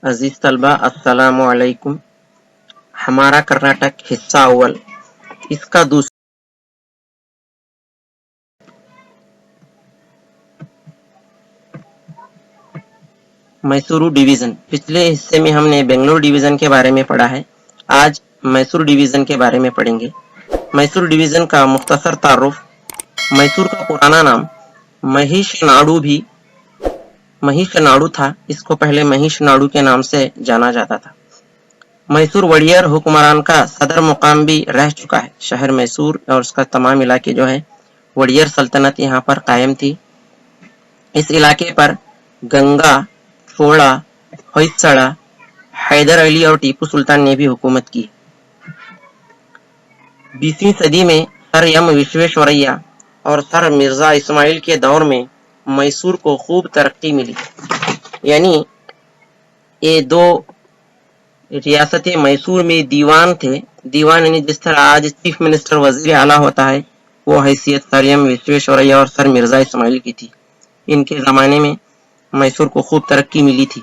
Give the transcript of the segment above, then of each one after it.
अजीज तलबा अस्सलामु अलैकुम। हमारा कर्नाटक हिस्सा अव्वल इसका दूसरा मैसूरू डिवीजन। पिछले हिस्से में हमने बेंगलुरु डिवीजन के बारे में पढ़ा है। आज मैसूर डिवीजन के बारे में पढ़ेंगे। मैसूर डिवीजन का मुख्तसर तारुफ। मैसूर का पुराना नाम महिषनाडु था। इसको पहले महिषनाडु के नाम से जाना जाता था। मैसूर वड़ियर हुक्मरान का सदर मुकाम भी रह चुका है। शहर मैसूर और उसका तमाम इलाके जो है वड़ियर सल्तनत यहाँ पर कायम थी। इस इलाके पर गंगा, चोला, होयसड़ा, हैदर अली और टीपू सुल्तान ने भी हुकूमत की। 20वीं सदी में सर एम विश्वेश्वरैया और सर मिर्जा इस्माइल के दौर में मैसूर को खूब तरक्की मिली। यानी ये दो रियासतें मैसूर में दीवान थे। दीवान यानी जिस तरह आज चीफ मिनिस्टर वजीर आला होता है, वो हैसियत सर एम विश्वेश्वरैया और सर मिर्जा इस्माइल की थी। इनके जमाने में मैसूर को खूब तरक्की मिली थी।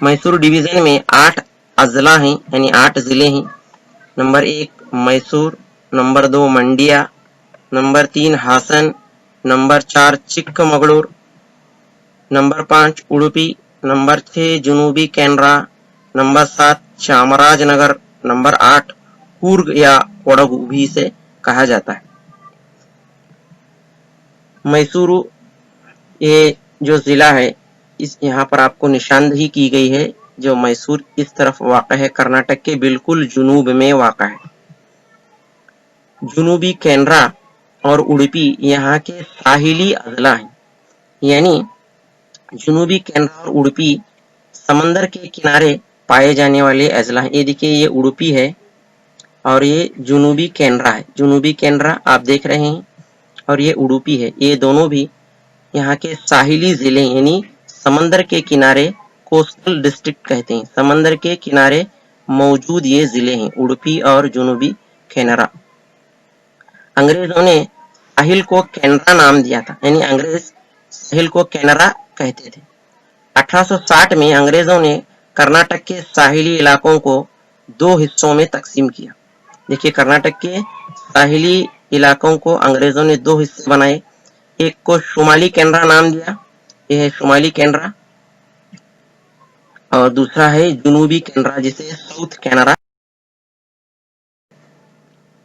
मैसूर डिवीजन में 8 अजला हैं, यानी 8 जिले हैं। Number 1 Mysore, number 2 Mandya, number 3 Hassan, number 4 Chikmagalur, number 5 Udupi, number 6 जुनूबी कैनरा, नंबर 7 चामराजनगर, नंबर 8 कूर्ग या कोडगु भी से कहा जाता है। मैसूरू ये जो जिला है, इस यहाँ पर आपको निशानदही की गई है। जो मैसूर इस तरफ वाक़ा है, कर्नाटक के बिल्कुल जुनूब में वाक़ा है। जुनूबी कैनरा और उडुपी यहाँ के साहिली अजला हैं। यानी जुनूबी कैनरा और उडुपी समंदर के किनारे पाए जाने वाले अजला हैं। ये देखिए, ये उडुपी है और ये जुनूबी कैनरा है। जुनूबी कैनरा आप देख रहे हैं और ये उडुपी है। ये दोनों भी यहाँ के साहिली जिले, यानी समंदर के किनारे, कोस्टल डिस्ट्रिक्ट कहते हैं। समंदर के किनारे मौजूद ये जिले हैं, उडुपी और जुनूबी कैनरा। अंग्रेजों ने साहिल को कैनरा नाम दिया था, यानी अंग्रेज साहिल को कैनरा कहते थे। 1860 में अंग्रेजों ने कर्नाटक के साहिली इलाकों को 2 हिस्सों में तकसीम किया। देखिए, कर्नाटक के साहिली इलाकों को अंग्रेजों ने 2 हिस्से बनाए। एक को शुमाली कैनरा नाम दिया, यह है शुमाली कैनरा, और दूसरा है जुनूबी कैनरा, जिसे साउथ कैनरा।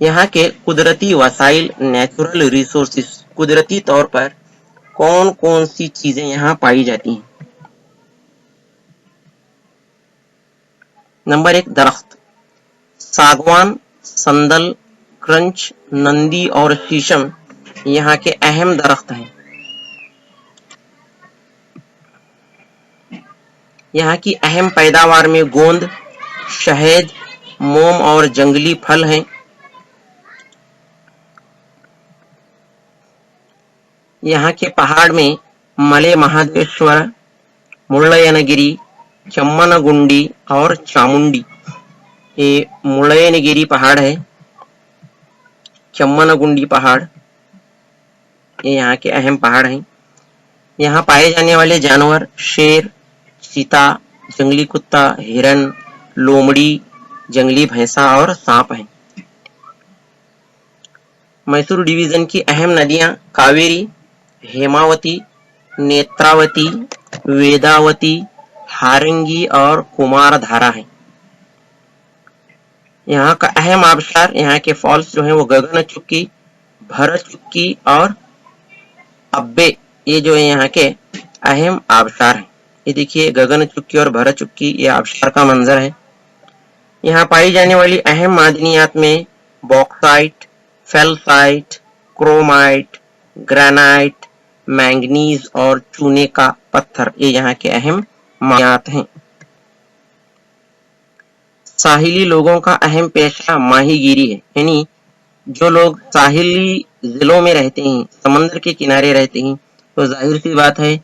यहाँ के कुदरती वसाइल, नेचुरल रिसोर्सेस, कुदरती तौर पर कौन कौन सी चीजें यहाँ पाई जाती हैं। नंबर 1 दरख्त। सागवान, संदल, क्रंच, नंदी और शीशम यहाँ के अहम दरख्त हैं। यहाँ की अहम पैदावार में गोंद, शहद, मोम और जंगली फल हैं। यहाँ के पहाड़ में मले महादेश्वर, मुಳ್ಳयनगिरी, चम्मनगुंडी और चामुंडी। ये मुಳ್ಳयनगिरी पहाड़ है, चम्मनगुंडी पहाड़, ये यहाँ के अहम पहाड़ हैं। यहाँ पाए जाने वाले जानवर शेर, चीता, जंगली कुत्ता, हिरन, लोमड़ी, जंगली भैंसा और सांप हैं। मैसूर डिवीजन की अहम नदियां कावेरी, हेमावती, नेत्रावती, वेदावती, हारंगी और कुमारधारा है। यहाँ का अहम आबशार, यहाँ के फॉल्स जो हैं वो गगन चुक्की, भरत चुक्की और अब्बे, ये जो है यहाँ के अहम आबशार हैं। ये देखिए, गगन चुक्की और भरत चुक्की, ये आबशार का मंजर है। यहाँ पाई जाने वाली अहम मादनियात में बॉक्साइट, फेल्साइट, क्रोमाइट, ग्रेनाइट, मैंगनीज और चूने का पत्थर, ये यहाँ के अहम मादनियात हैं। साहिली लोगों का अहम पेशा माहीगीरी है। यानी जो लोग साहिली जिलों में रहते हैं, समंदर के किनारे रहते हैं, तो जाहिर सी बात है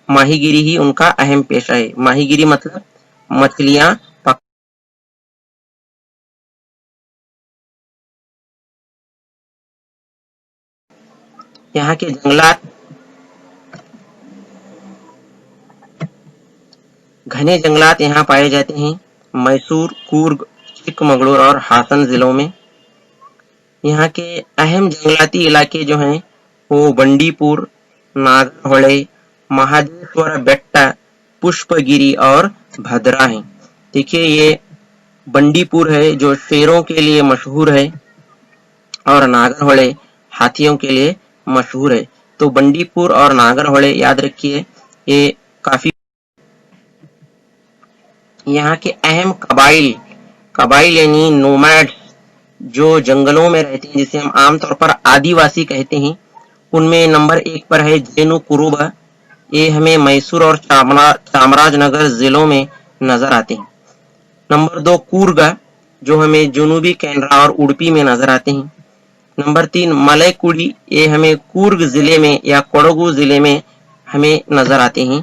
माहीगीरी ही उनका अहम पेशा है। माहीगीरी मतलब मछलियां पकड़ना। यहाँ के घने जंगलात यहाँ पाए जाते हैं मैसूर, कूर्ग, चिकमगलूर और हासन जिलों में। यहाँ के अहम जंगलाती इलाके जो हैं वो बंडीपुर, नागरहोळे, महादेश्वर बेट्टा, पुष्पगिरी और भद्रा हैं। देखिए ये बंडीपुर है जो शेरों के लिए मशहूर है और नागरहोळे हाथियों के लिए मशहूर है। तो बंडीपुर और नागरहोळे याद रखिए, ये काफी यहाँ के अहम कबाइल यानी नोमैड्स जो जंगलों में रहते हैं, जिसे हम आमतौर पर आदिवासी कहते हैं, उनमें नंबर 1 पर है जेनु कुरुबा। ये हमें मैसूर और चामराजनगर जिलों में नजर आते हैं। नंबर 2 कूर्गा जो हमें जुनूबी कैनरा और उडुपी में नजर आते हैं। नंबर 3 मलैकुडी, ये हमें कूर्ग जिले में या कोडगु जिले में हमें नजर आते हैं।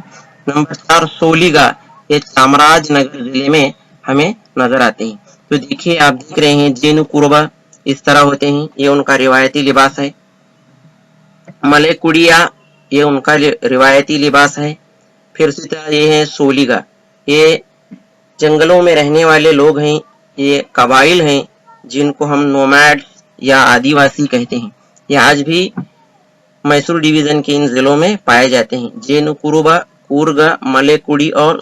नंबर 4 सोलिगा, ये चामराजनगर जिले में हमें नजर आते हैं। तो देखिए आप देख रहे हैं जेनु कुरुबा इस तरह होते हैं, ये उनका रिवायती लिबास है। मलैकुडिया ये उनका रिवायती लिबास है। फिर उसी तरह ये है सोलिगा, ये जंगलों में रहने वाले लोग हैं, ये कबाइल हैं जिनको हम नोमैड्स या आदिवासी कहते हैं। ये आज भी मैसूर डिवीजन के इन जिलों में पाए जाते हैं, जेनु कुरुबा, कूर्गा, मलैकुडी और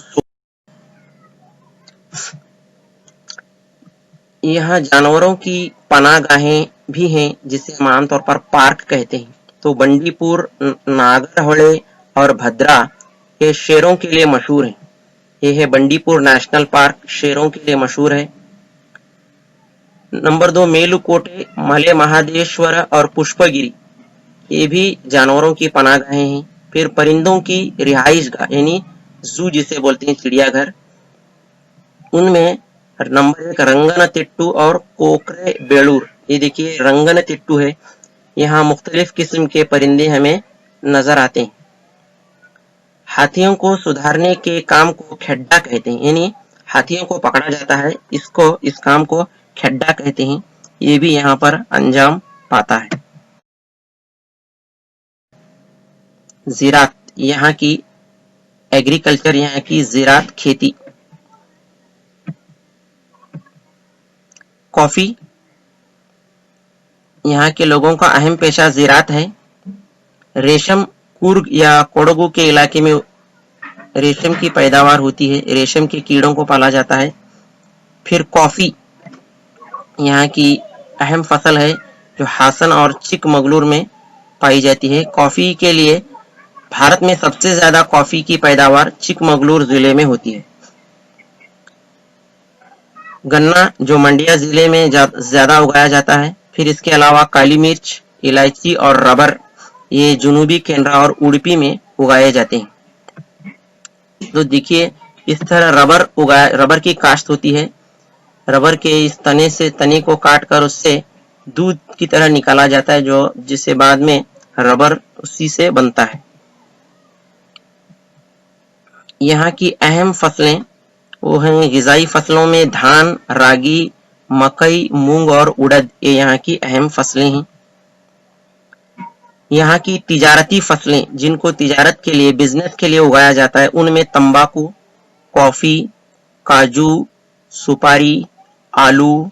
यहाँ जानवरों की पनाहगाहें भी हैं जिसे हम आमतौर पर पार्क कहते हैं। तो बंडीपुर, नागरहोळे और भद्रा ये शेरों के लिए मशहूर हैं। ये है बंडीपुर नेशनल पार्क, शेरों के लिए मशहूर है। नंबर 2 मेलुकोटे, मले महादेश्वर और पुष्पगिरी, ये भी जानवरों की पनाहगाहें हैं। फिर परिंदों की रिहाइशगाह यानी जू जिसे बोलते हैं, चिड़ियाघर, उनमें नंबर 1 रंगनतिट्टू और कोकरे बेलूर। ये देखिए रंगनतिट्टू है, यहाँ मुख्तलिफ किस्म के परिंदे हमें नजर आते हैं। हाथियों को सुधारने के काम को खेड्डा कहते हैं, यानी हाथियों को पकड़ा जाता है, इस काम को खेड्डा कहते हैं। ये भी यहाँ पर अंजाम पाता है। ज़िरात, यहाँ की एग्रीकल्चर, यहाँ की ज़िरात खेती। कॉफी, यहाँ के लोगों का अहम पेशा ज़िरात है। रेशम, कूर्ग या कोडगु के इलाके में रेशम की पैदावार होती है, रेशम के कीड़ों को पाला जाता है। फिर कॉफी, यहाँ की अहम फसल है जो हासन और चिकमगलूर में पाई जाती है। कॉफी के लिए भारत में सबसे ज्यादा कॉफी की पैदावार चिकमगलूर जिले में होती है। गन्ना जो मंडिया जिले में ज्यादा उगाया जाता है। फिर इसके अलावा काली मिर्च, इलायची और रबर, ये जुनूबी केनरा और उडुपी में उगाए जाते हैं। तो देखिए इस तरह रबर की काश्त होती है। रबर के इस तने को काट कर उससे दूध की तरह निकाला जाता है, जो जिसे बाद में रबर उसी से बनता है। यहाँ की अहम फसलें वो हैं ग़िज़ाई फसलों में धान, रागी, मकई, मूंग और उड़द, ये यहाँ की अहम फसलें हैं। यहाँ की तिजारती फसलें जिनको तिजारत के लिए, बिजनेस के लिए उगाया जाता है, उनमें तंबाकू, कॉफी, काजू, सुपारी, आलू,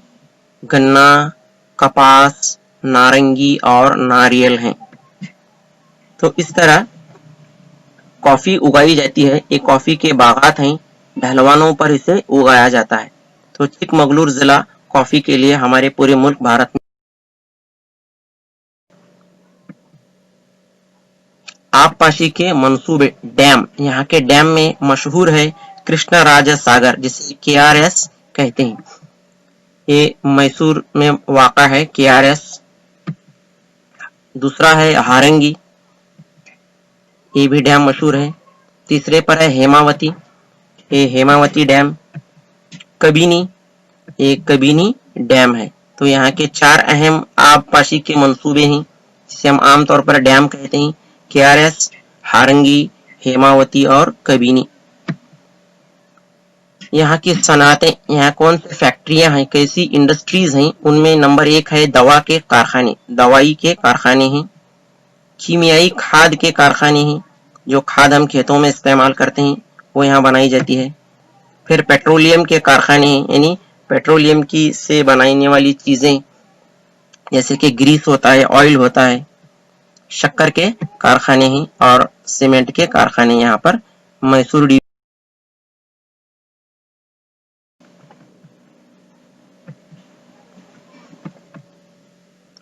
गन्ना, कपास, नारंगी और नारियल हैं। तो इस तरह कॉफी उगाई जाती है। ये कॉफी के बागात हैं, ढलवानों पर इसे उगाया जाता है। तो चिकमगलूर जिला कॉफी के लिए हमारे पूरे मुल्क भारत में। आबपाशी के मंसूबे, डैम, यहाँ के डैम में मशहूर है कृष्णराज सागर जिसे KRS कहते हैं। ये मैसूर में वाक़ा है KRS। दूसरा है हारंगी, ये भी डैम मशहूर है। तीसरे पर है हेमावती, ये हेमावती डैम। कबिनी, ये कबिनी डैम है। तो यहाँ के 4 अहम आबपाशी के मंसूबे हैं जिसे हम आमतौर पर डैम कहते हैं, KRS, हारंगी, हेमावती और कबिनी। यहाँ की सनातें, यहाँ कौन सी फैक्ट्रियां हैं, कैसी इंडस्ट्रीज हैं, उनमें नंबर 1 है दवाई के कारखाने हैं। कीमियाई खाद के कारखाने हैं, जो खाद हम खेतों में इस्तेमाल करते हैं वो यहाँ बनाई जाती है। फिर पेट्रोलियम के कारखाने हैं, यानी पेट्रोलियम की से बनाने वाली चीजें जैसे कि ग्रीस होता है, ऑयल होता है, शक्कर के कारखाने हैं और सीमेंट के कारखाने यहाँ पर मैसूर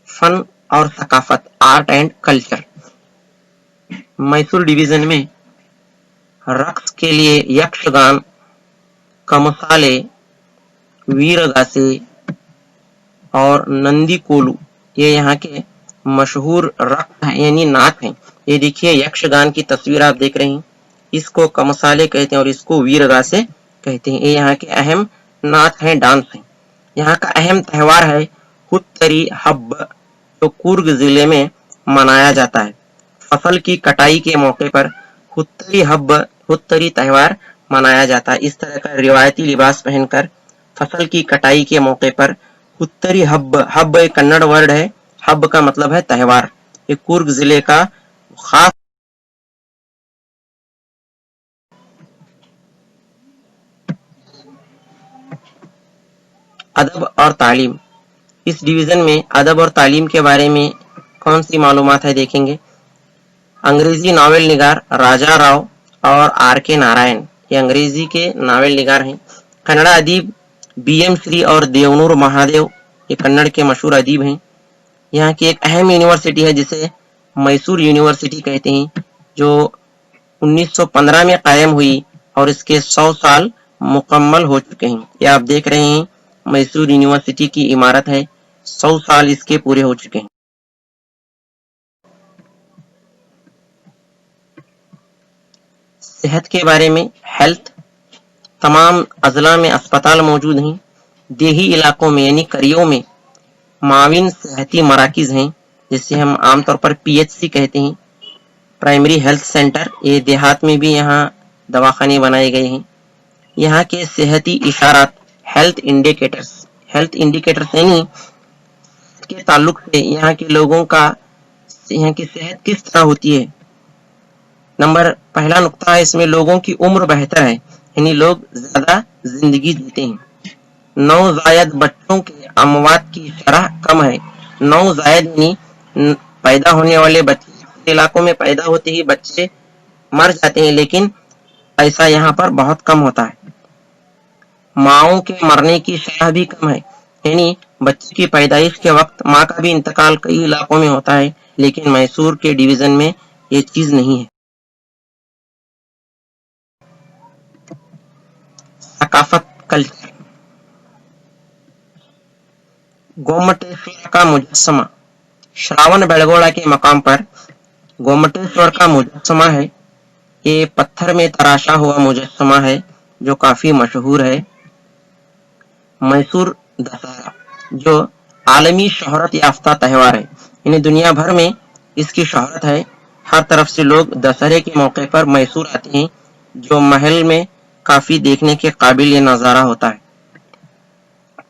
फन और सकाफत, art and culture. Mysore division में रक्स के लिए यक्षगान, कमसाले, वीरगासे और नंदी कोलू ये यहाँ के मशहूर रक्स हैं, यानी नाच हैं। ये देखिए यक्षगान की तस्वीर आप देख रहे हैं, इसको कमसाले कहते हैं और इसको वीरगासे कहते हैं। ये यहाँ के अहम नाच हैं, डांस हैं। यहाँ का अहम त्योहार है हुत्तरी हब्ब, जो कुर्ग जिले में मनाया जाता है। फसल की कटाई के मौके पर हुत्तरी हब्ब, हुत्तरी त्योहार मनाया जाता है। इस तरह का रिवायती लिबास पहनकर फसल की कटाई के मौके पर हुत्तरी हब्ब, हब्ब एक कन्नड़ वर्ड है, हब्ब का मतलब है त्योहार। ये कुर्ग जिले का खास अदब और तालीम। इस डिवीजन में अदब और तालीम के बारे में कौन सी मालूमात है देखेंगे। अंग्रेजी नावल निगार राजा राव और आर के नारायण, ये अंग्रेजी के नावल निगार हैं। कन्नड़ा अदीब BM श्री और देवनूर महादेव, ये कन्नड़ के मशहूर अदीब हैं। यहाँ की एक अहम यूनिवर्सिटी है जिसे मैसूर यूनिवर्सिटी कहते हैं, जो 1915 में कायम हुई और इसके 100 साल मुकम्मल हो चुके हैं। ये आप देख रहे हैं मैसूर यूनिवर्सिटी की इमारत है, 100 साल इसके पूरे हो चुके हैं। सेहत के बारे में हेल्थ, तमाम अजला में अस्पताल मौजूद हैं। देही इलाकों में यानी करियों में माविन सेहती मराकिज हैं, जिसे हम आमतौर पर PHC कहते हैं, प्राइमरी हेल्थ सेंटर। ये देहात में भी यहाँ दवाखाने बनाए गए हैं। यहाँ के सेहती इशारात हेल्थ इंडिकेटर्स यानी के ताल्लुक से यहाँ के लोगों का यहाँ की सेहत किस तरह होती है। नंबर पहला नुक्ता है इसमें लोगों की उम्र बेहतर है, यानी लोग ज्यादा जिंदगी जीते हैं। नवजायद बच्चों के अमवात की शरह कम है। नवजायद यानी पैदा होने वाले बच्चे, इलाकों में पैदा होते ही बच्चे मर जाते हैं, लेकिन ऐसा यहाँ पर बहुत कम होता है। माओं के मरने की शरह भी कम है, यानी बच्चे की पैदाइश के वक्त माँ का भी इंतकाल कई इलाकों में होता है, लेकिन मैसूर के डिवीजन में ये चीज नहीं है। सकाफत कल्चर, गोमटेश्वर का मुजस्समा। श्रावण बेलगोड़ा के मकाम पर गोमटेश्वर का मुजस्समा है। ये पत्थर में तराशा हुआ मुजस्समा है जो काफी मशहूर है। मैसूर दशहरा जो आलमी शोहरत याफ्ता त्योहार है, यानी दुनिया भर में इसकी शोहरत है। हर तरफ से लोग दशहरे के मौके पर मैसूर आते हैं, जो महल में काफी देखने के काबिल ये नजारा होता है।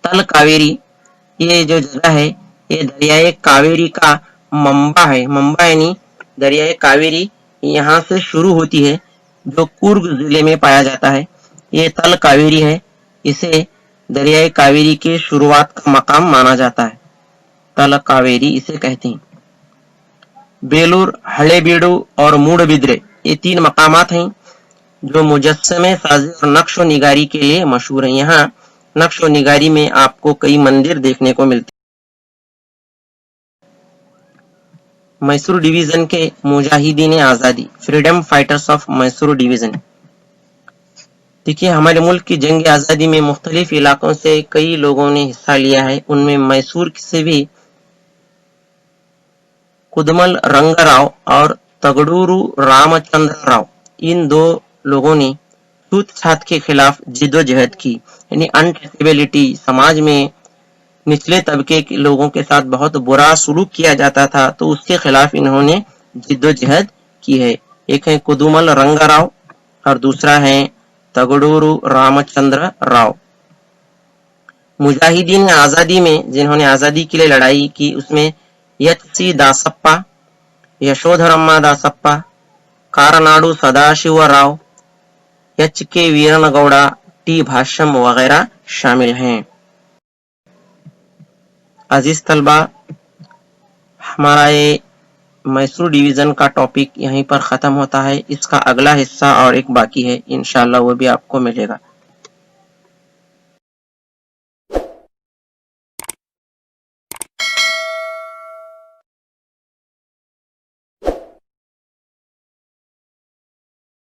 तल कावेरी, ये जो जगह है ये दरियाए कावेरी का मंबा है। मंबा यानी दरियाए कावेरी यहाँ से शुरू होती है, जो कुर्ग जिले में पाया जाता है। ये तल कावेरी है, इसे दरियाए कावेरी के शुरुआत का मकाम माना जाता है। तल कावेरी इसे कहते हैं। बेलूर, हड़ेबीडू और मूडबिद्रे ये 3 मकामात हैं जो मुजस्समे साजी और नक्शो निगारी के लिए मशहूर है। यहाँ नक्शो निगारी में आपको कई मंदिर देखने को मिलते हैं। मैसूर डिवीजन के मुजाहिदीन आजादी, freedom fighters of Mysore division. देखिए हमारे मुल्क की जंग आजादी में मुख्तलिफ इलाकों से कई लोगों ने हिस्सा लिया है। उनमें मैसूर से भी कुदमल रंगराव और तगड़ूरू रामचंद्र राव, इन 2 लोगों ने छूत छात के खिलाफ जिद्दोजहद की, यानी अनटचेबिलिटी, समाज में निचले तबके के लोगों के साथ बहुत बुरा सुलूक किया जाता था, तो उसके खिलाफ इन्होंने जिद्दोजहद की है। एक है कुदुमल रंगराव और दूसरा है तगड़ूरू रामचंद्र राव। मुजाहिदीन आजादी में जिन्होंने आजादी के लिए लड़ाई की उसमें एच.सी. दासप्पा, यशोधरम्मा दासप्पा, कारनाडू सदाशिव राव, एच.के. वीरनगौड़ा, टी भाष्यम वगैरह शामिल हैं। अजीज तलबा, हमारा ये मैसूर डिवीजन का टॉपिक यहीं पर खत्म होता है। इसका अगला हिस्सा और एक बाकी है, इंशाल्लाह वो भी आपको मिलेगा।